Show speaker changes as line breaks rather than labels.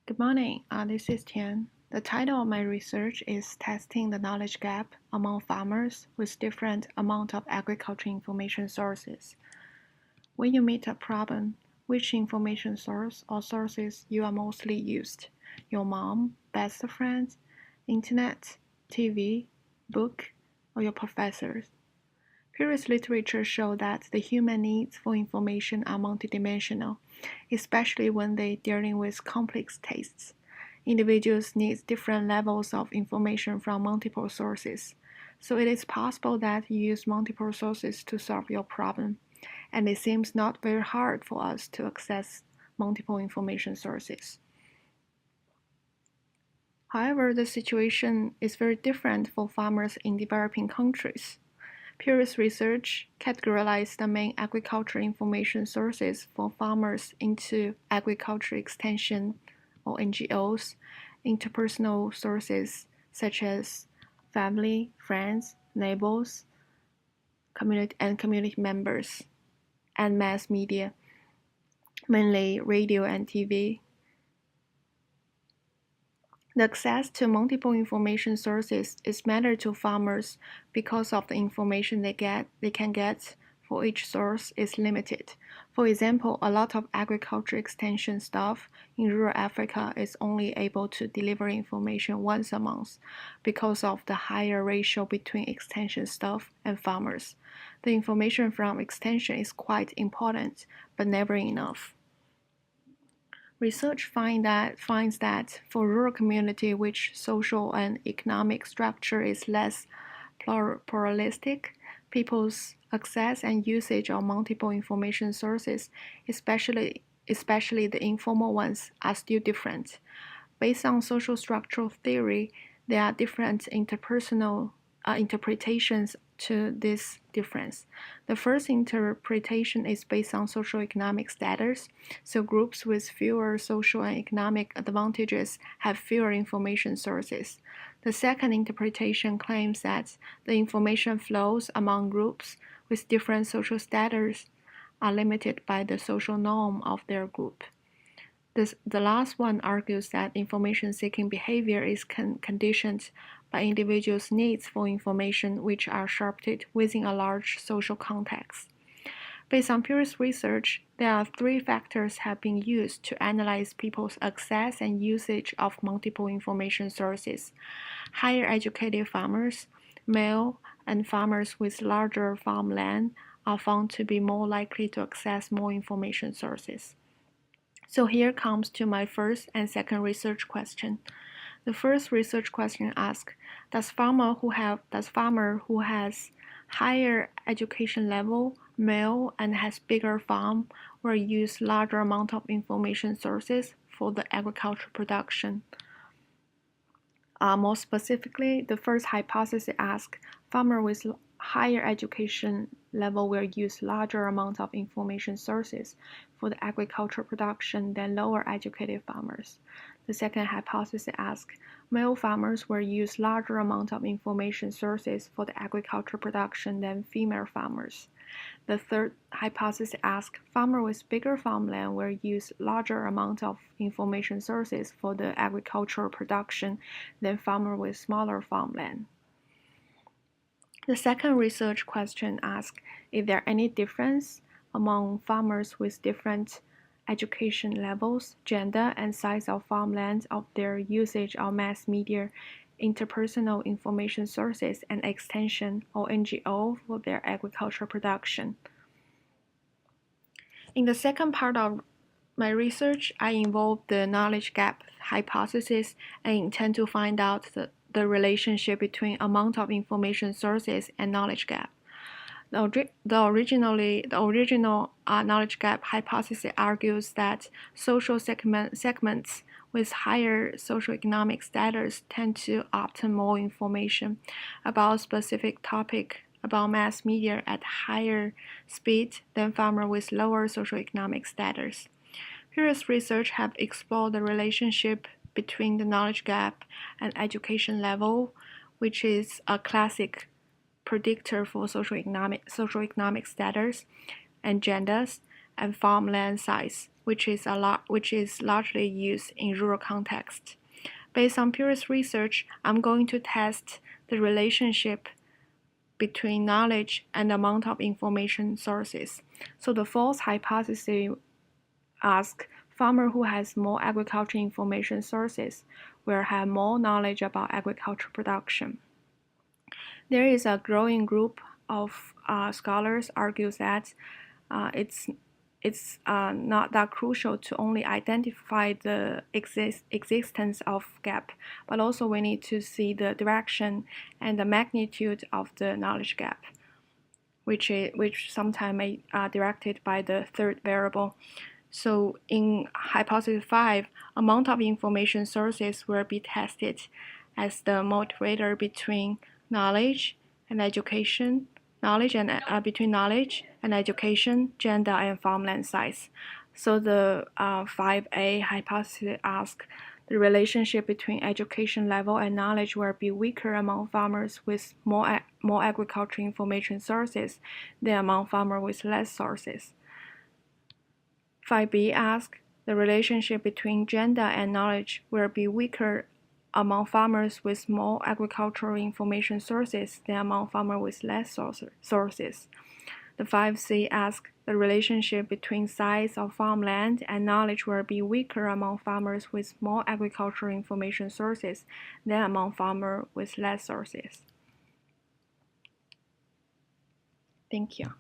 Good morning. This is Tian. The title of my research is Testing the Knowledge Gap Among Farmers with Different Amount of Agriculture Information Sources. When you meet a problem, which information source or sources you are mostly used? Your mom, best friend, internet, TV, book, or your professors? Previous literature showed that the human needs for information are multidimensional, especially when they're dealing with complex tastes. Individuals need different levels of information from multiple sources. So it is possible that you use multiple sources to solve your problem, and it seems not very hard for us to access multiple information sources. However, the situation is very different for farmers in developing countries. Previous research categorized the main agriculture information sources for farmers into agriculture extension or NGOs, interpersonal sources such as family, friends, neighbors, community members, and mass media, mainly radio and TV. The access to multiple information sources is matter to farmers because of the information they can get for each source is limited. For example, a lot of agriculture extension staff in rural Africa is only able to deliver information once a month because of the higher ratio between extension staff and farmers. The information from extension is quite important, but never enough. Research finds that for rural community which social and economic structure is less pluralistic, people's access and usage of multiple information sources, especially the informal ones, are still different. Based on social structural theory, there are different interpersonal interpretations to this difference. The first interpretation is based on socioeconomic status, so groups with fewer social and economic advantages have fewer information sources. The second interpretation claims that the information flows among groups with different social status are limited by the social norm of their group. The last one argues that information-seeking behavior is conditioned by individuals' needs for information which are shaped within a large social context. Based on previous research, there are three factors have been used to analyze people's access and usage of multiple information sources. Higher educated farmers, male, and farmers with larger farmland are found to be more likely to access more information sources. So here comes to my first and second research question. The first research question asks, does farmer who has higher education level, male, and has bigger farm will use larger amount of information sources for the agricultural production? More specifically, the first hypothesis asks, farmer with higher education level will use larger amount of information sources for the agricultural production than lower educated farmers. The second hypothesis asks, male farmers will use larger amount of information sources for the agricultural production than female farmers. The third hypothesis asks, farmers with bigger farmland will use larger amount of information sources for the agricultural production than farmers with smaller farmland. The second research question asks, is there any difference among farmers with different education levels, gender, and size of farmland of their usage of mass media, interpersonal information sources, and extension or NGO for their agricultural production? In the second part of my research, I involved the knowledge gap hypothesis and intend to find out the relationship between amount of information sources and knowledge gap. The original knowledge gap hypothesis argues that social segments with higher socioeconomic status tend to obtain more information about a specific topic about mass media at higher speed than farmers with lower socioeconomic status. Previous research have explored the relationship between the knowledge gap and education level, which is a classic predictor for socioeconomic status, and genders, and farmland size, which is largely used in rural context. Based on previous research, I'm going to test the relationship between knowledge and the amount of information sources. So the false hypothesis asks, farmer who has more agriculture information sources will have more knowledge about agriculture production. There is a growing group of scholars argues that it's not that crucial to only identify the existence of gap, but also we need to see the direction and the magnitude of the knowledge gap, which sometimes may directed by the third variable. So in hypothesis 5, amount of information sources will be tested as the motivator between knowledge and education, between knowledge and education, gender, and farmland size. So the 5A hypothesis asks, the relationship between education level and knowledge will be weaker among farmers with more agricultural information sources than among farmers with less sources. 5B asks, the relationship between gender and knowledge will be weaker among farmers with more agricultural information sources than among farmers with less sources. The 5C asks, the relationship between size of farmland and knowledge will be weaker among farmers with more agricultural information sources than among farmers with less sources. Thank you.